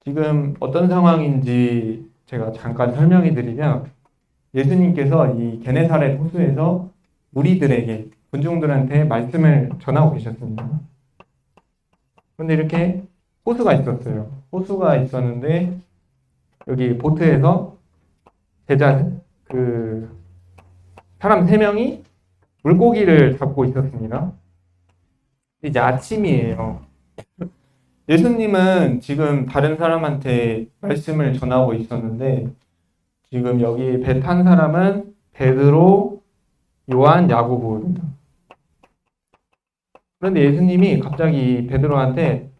지금 어떤 상황인지 제가 잠깐 설명해 드리면 예수님께서 이 게네사렛 호수에서 무리들에게 군중들한테 말씀을 전하고 계셨습니다. 그런데 이렇게 호수가 있었어요. 호수가 있었는데 여기 보트에서 제자 사람 3명이 물고기를 잡고 있었습니다. 이제 아침이에요. 예수님은 지금 다른 사람한테 말씀을 전하고 있었는데 지금 여기 배 탄 사람은 베드로, 요한, 야고보입니다. 그런데 예수님이 갑자기 베드로한테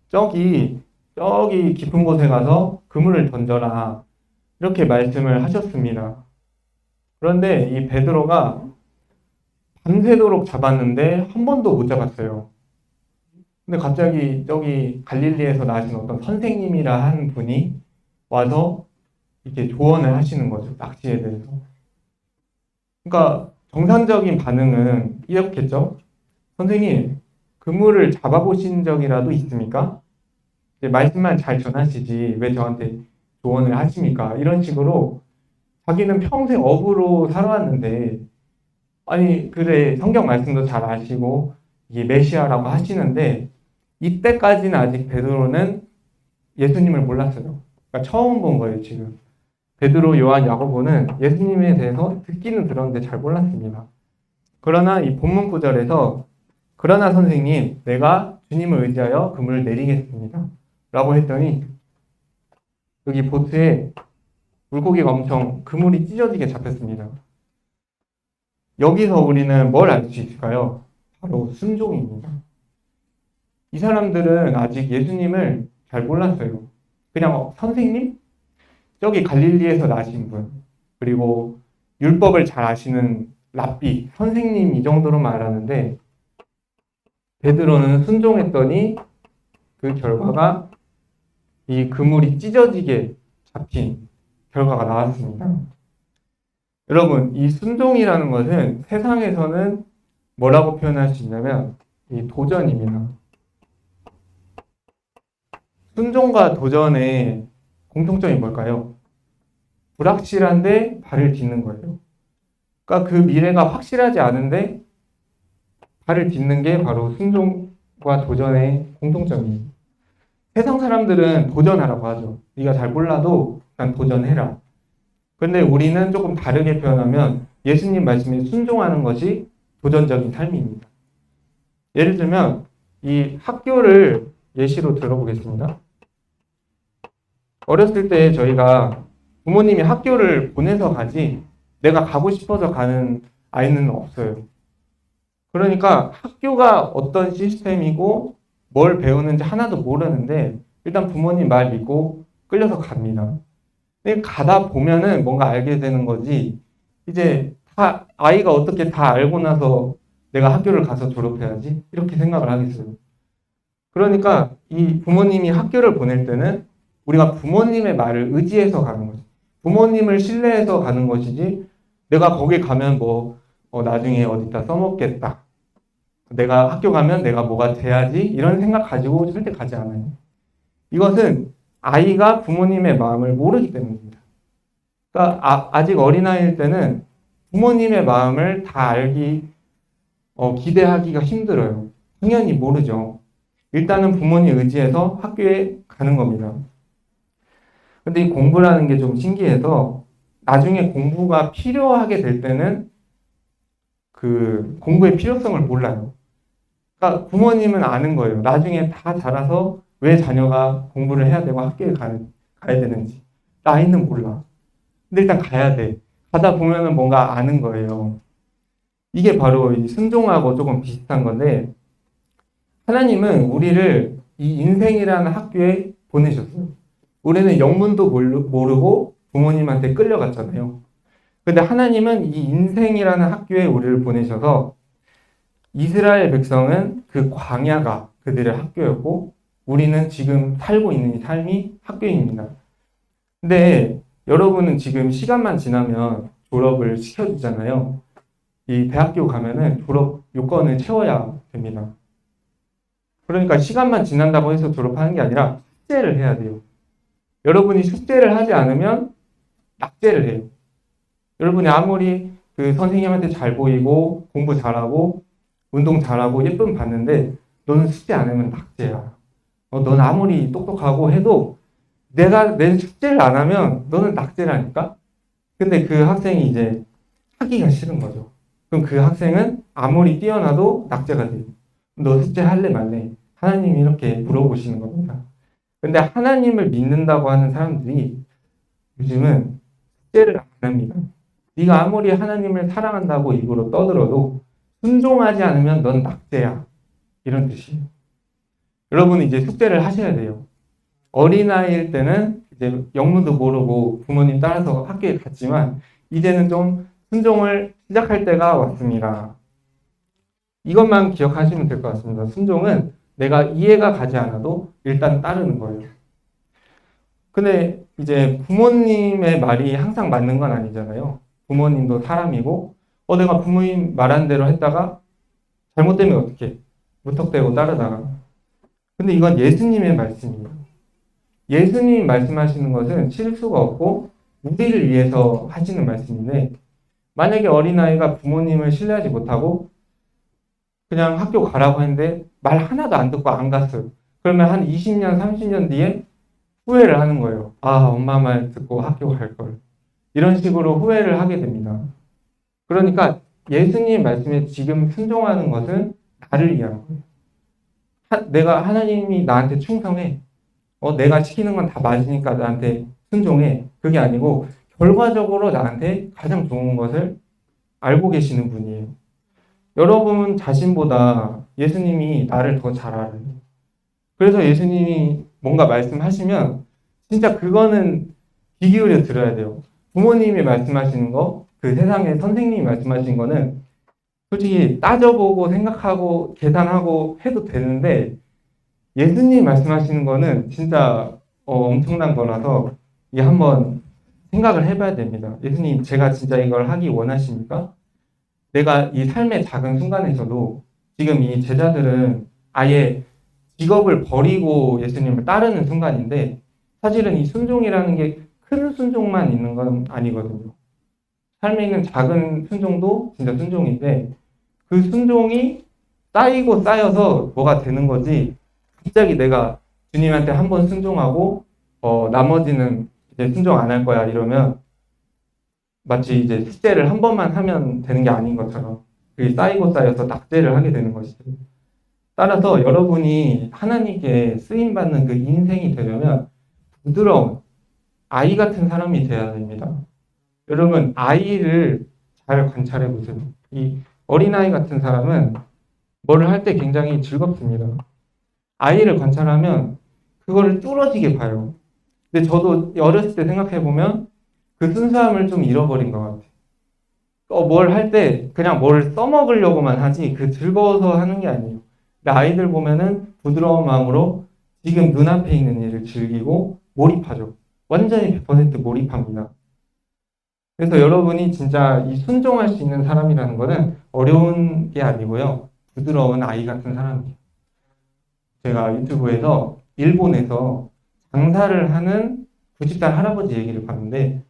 저기 깊은 곳에 가서 그물을 던져라 이렇게 말씀을 하셨습니다. 그런데 이 베드로가 밤새도록 잡았는데 한 번도 못 잡았어요. 근데 갑자기 저기 갈릴리에서 나신 어떤 선생님이라 한 분이 와서 이렇게 조언을 하시는 거죠. 낚시에 대해서. 그러니까 정상적인 반응은 이렇겠죠. 선생님, 그물을 잡아보신 적이라도 있습니까? 이제 말씀만 잘 전하시지 왜 저한테 조언을 하십니까? 이런 식으로 자기는 평생 어부로 살아왔는데 아니 그래 성경 말씀도 잘 아시고 이게 메시아라고 하시는데 이때까지는 아직 베드로는 예수님을 몰랐어요. 그러니까 처음 본 거예요, 지금. 베드로, 요한, 야고보는 예수님에 대해서 듣기는 들었는데 잘 몰랐습니다. 그러나 이 본문 구절에서 그러나 선생님, 내가 주님을 의지하여 그물을 내리겠습니다. 라고 했더니 여기 보트에 물고기가 엄청 그물이 찢어지게 잡혔습니다. 여기서 우리는 뭘 알 수 있을까요? 바로 순종입니다. 이 사람들은 아직 예수님을 잘 몰랐어요. 그냥 선생님? 저기 갈릴리에서 나신 분, 그리고 율법을 잘 아시는 랍비, 선생님 이 정도로만 알았는데 베드로는 순종했더니 그 결과가 이 그물이 찢어지게 잡힌 결과가 나왔습니다. 여러분, 이 순종이라는 것은 세상에서는 뭐라고 표현할 수 있냐면 이 도전입니다. 순종과 도전의 공통점이 뭘까요? 불확실한데 발을 딛는 거예요. 그러니까 그 미래가 확실하지 않은데 발을 딛는 게 바로 순종과 도전의 공통점이에요. 세상 사람들은 도전하라고 하죠. 네가 잘 몰라도 그냥 도전해라. 그런데 우리는 조금 다르게 표현하면 예수님 말씀에 순종하는 것이 도전적인 삶입니다. 예를 들면 이 학교를 예시로 들어보겠습니다. 어렸을 때 저희가 부모님이 학교를 보내서 가지 내가 가고 싶어서 가는 아이는 없어요. 그러니까 학교가 어떤 시스템이고 뭘 배우는지 하나도 모르는데 일단 부모님 말 믿고 끌려서 갑니다. 근데 가다 보면은 뭔가 알게 되는 거지 이제 다 아이가 어떻게 다 알고 나서 내가 학교를 가서 졸업해야지 이렇게 생각을 하겠어요. 그러니까 이 부모님이 학교를 보낼 때는 우리가 부모님의 말을 의지해서 가는 거지. 부모님을 신뢰해서 가는 것이지 내가 거기 가면 나중에 어디다 써먹겠다. 내가 학교 가면 내가 뭐가 돼야지 이런 생각 가지고 절대 가지 않아요. 이것은 아이가 부모님의 마음을 모르기 때문입니다. 그러니까 아직 어린아이일 때는 부모님의 마음을 다 기대하기가 힘들어요. 당연히 모르죠. 일단은 부모님 의지해서 학교에 가는 겁니다. 근데 이 공부라는 게 좀 신기해서 나중에 공부가 필요하게 될 때는 그 공부의 필요성을 몰라요. 그러니까 부모님은 아는 거예요. 나중에 다 자라서 왜 자녀가 공부를 해야 되고 학교에 가야 되는지. 아이는 몰라. 근데 일단 가야 돼. 가다 보면은 뭔가 아는 거예요. 이게 바로 이 순종하고 조금 비슷한 건데 하나님은 우리를 이 인생이라는 학교에 보내셨어요. 우리는 영문도 모르고 부모님한테 끌려갔잖아요. 근데 하나님은 이 인생이라는 학교에 우리를 보내셔서 이스라엘 백성은 그 광야가 그들의 학교였고 우리는 지금 살고 있는 이 삶이 학교입니다. 근데 여러분은 지금 시간만 지나면 졸업을 시켜주잖아요. 이 대학교 가면은 졸업 요건을 채워야 됩니다. 그러니까 시간만 지난다고 해서 졸업하는 게 아니라 숙제를 해야 돼요. 여러분이 숙제를 하지 않으면 낙제를 해요. 여러분이 아무리 그 선생님한테 잘 보이고 공부 잘하고 운동 잘하고 예쁨 받는데 너는 숙제 안 하면 낙제야. 넌 아무리 똑똑하고 해도 내가 내 숙제를 안 하면 너는 낙제라니까? 근데 그 학생이 이제 하기가 싫은 거죠. 그럼 그 학생은 아무리 뛰어나도 낙제가 돼요. 너 숙제 할래 말래? 하나님이 이렇게 물어보시는 겁니다. 근데 하나님을 믿는다고 하는 사람들이 요즘은 숙제를 안 합니다. 네가 아무리 하나님을 사랑한다고 입으로 떠들어도 순종하지 않으면 넌 낙제야. 이런 뜻이에요. 여러분은 이제 숙제를 하셔야 돼요. 어린아이일 때는 이제 영문도 모르고 부모님 따라서 학교에 갔지만 이제는 좀 순종을 시작할 때가 왔습니다. 이것만 기억하시면 될 것 같습니다. 순종은 내가 이해가 가지 않아도 일단 따르는 거예요. 근데 이제 부모님의 말이 항상 맞는 건 아니잖아요. 부모님도 사람이고, 내가 부모님 말한 대로 했다가 잘못되면 어떻게? 무턱대고 따르다가. 근데 이건 예수님의 말씀이에요. 예수님이 말씀하시는 것은 실수가 없고 우리를 위해서 하시는 말씀인데 만약에 어린아이가 부모님을 신뢰하지 못하고 그냥 학교 가라고 했는데 말 하나도 안 듣고 안 갔어요. 그러면 한 20년, 30년 뒤에 후회를 하는 거예요. 아, 엄마 말 듣고 학교 갈 걸. 이런 식으로 후회를 하게 됩니다. 그러니까 예수님 말씀에 지금 순종하는 것은 나를 위한 거예요. 내가 하나님이 나한테 충성해. 내가 시키는 건 다 맞으니까 나한테 순종해. 그게 아니고 결과적으로 나한테 가장 좋은 것을 알고 계시는 분이에요. 여러분 자신보다 예수님이 나를 더 잘 알아요. 그래서 예수님이 뭔가 말씀하시면 진짜 그거는 귀 기울여 들어야 돼요. 부모님이 말씀하시는 거, 그 세상에 선생님이 말씀하신 거는 솔직히 따져보고 생각하고 계산하고 해도 되는데 예수님이 말씀하시는 거는 진짜 엄청난 거라서 이게 한번 생각을 해봐야 됩니다. 예수님, 제가 진짜 이걸 하기 원하십니까? 내가 이 삶의 작은 순간에서도 지금 이 제자들은 아예 직업을 버리고 예수님을 따르는 순간인데 사실은 이 순종이라는 게 큰 순종만 있는 건 아니거든요. 삶에 있는 작은 순종도 진짜 순종인데 그 순종이 쌓이고 쌓여서 뭐가 되는 거지 갑자기 내가 주님한테 한 번 순종하고 나머지는 이제 순종 안 할 거야 이러면 마치 이제 숙제를 한 번만 하면 되는 게 아닌 것처럼 그게 쌓이고 쌓여서 낙제를 하게 되는 것이죠. 따라서 여러분이 하나님께 쓰임받는 그 인생이 되려면 부드러운 아이 같은 사람이 되어야 됩니다. 여러분 아이를 잘 관찰해 보세요. 이 어린아이 같은 사람은 뭐를 할 때 굉장히 즐겁습니다. 아이를 관찰하면 그거를 뚫어지게 봐요. 근데 저도 어렸을 때 생각해 보면 그 순수함을 좀 잃어버린 것 같아요. 뭘 할 때 그냥 뭘 써먹으려고만 하지 그 즐거워서 하는 게 아니에요. 근데 아이들 보면은 부드러운 마음으로 지금 눈앞에 있는 일을 즐기고 몰입하죠. 완전히 100% 몰입합니다. 그래서 여러분이 진짜 이 순종할 수 있는 사람이라는 거는 어려운 게 아니고요. 부드러운 아이 같은 사람이에요. 제가 유튜브에서 일본에서 장사를 하는 90살 할아버지 얘기를 봤는데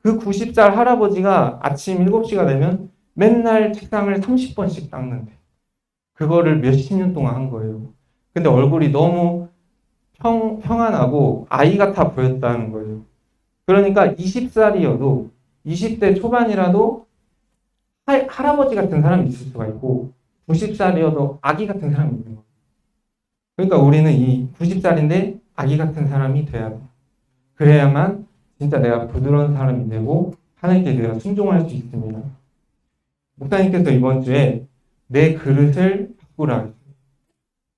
그 90살 할아버지가 아침 7시가 되면 맨날 책상을 30번씩 닦는데 그거를 몇십 년 동안 한 거예요. 근데 얼굴이 너무 평안하고 아이 같아 보였다는 거예요. 그러니까 20살이어도 20대 초반이라도 할아버지 같은 사람이 있을 수가 있고 90살이어도 아기 같은 사람이 있는 거예요. 그러니까 우리는 이 90살인데 아기 같은 사람이 돼야 돼요. 그래야만 진짜 내가 부드러운 사람이 되고 하나님께 내가 순종할 수 있습니다. 목사님께서 이번 주에 내 그릇을 바꾸라 했어요.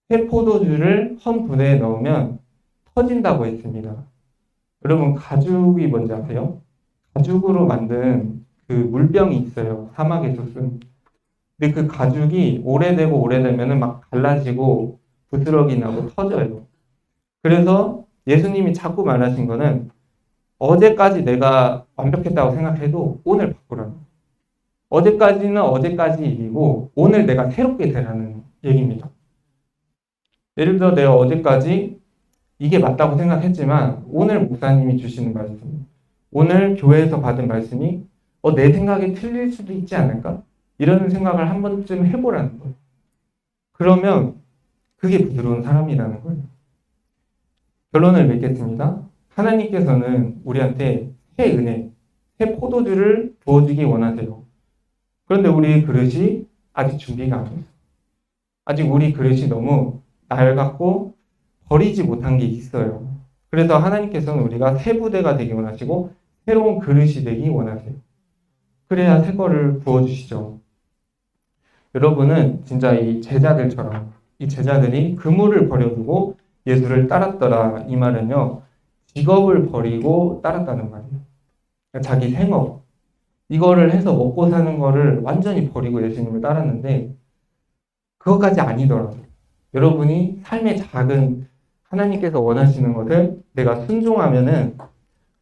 새 포도주를 헌 분에 넣으면 터진다고 했습니다. 여러분 가죽이 뭔지 아세요? 가죽으로 만든 그 물병이 있어요. 사막에서 쓴. 근데 그 가죽이 오래되고 오래되면 막 갈라지고 부스러기 나고 터져요. 그래서 예수님이 자꾸 말하신 거는 어제까지 내가 완벽했다고 생각해도 오늘 바꾸라는 거예요. 어제까지는 어제까지 일이고 오늘 내가 새롭게 되라는 얘기입니다. 예를 들어 내가 어제까지 이게 맞다고 생각했지만 오늘 목사님이 주시는 말씀, 오늘 교회에서 받은 말씀이 내 생각이 틀릴 수도 있지 않을까? 이런 생각을 한 번쯤 해보라는 거예요. 그러면 그게 부드러운 사람이라는 거예요. 결론을 맺겠습니다. 하나님께서는 우리한테 새 은혜, 새 포도주를 부어주기 원하세요. 그런데 우리 그릇이 아직 준비가 안 됐어요. 아직 우리 그릇이 너무 낡았고 버리지 못한 게 있어요. 그래서 하나님께서는 우리가 새 부대가 되기 원하시고 새로운 그릇이 되기 원하세요. 그래야 새 거를 부어주시죠. 여러분은 진짜 이 제자들처럼 이 제자들이 그물을 버려두고 예수를 따랐더라. 이 말은요, 직업을 버리고 따랐다는 말이에요. 그러니까 자기 생업, 이거를 해서 먹고 사는 거를 완전히 버리고 예수님을 따랐는데 그것까지 아니더라고요. 여러분이 삶의 작은 하나님께서 원하시는 것을 내가 순종하면은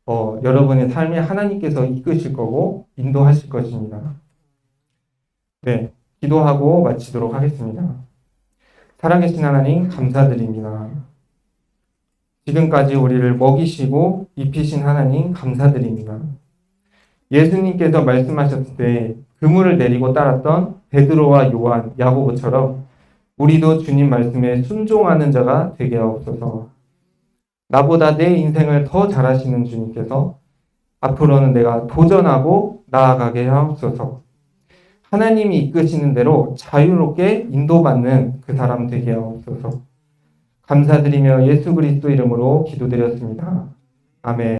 여러분의 삶에 하나님께서 이끄실 거고 인도하실 것입니다. 네, 기도하고 마치도록 하겠습니다. 살아계신 하나님 감사드립니다. 지금까지 우리를 먹이시고 입히신 하나님 감사드립니다. 예수님께서 말씀하셨을 때 그물을 내리고 따랐던 베드로와 요한, 야고보처럼 우리도 주님 말씀에 순종하는 자가 되게 하옵소서. 나보다 내 인생을 더 잘하시는 주님께서 앞으로는 내가 도전하고 나아가게 하옵소서. 하나님이 이끄시는 대로 자유롭게 인도받는 그 사람 되게 하옵소서. 감사드리며 예수 그리스도 이름으로 기도드렸습니다. 아멘.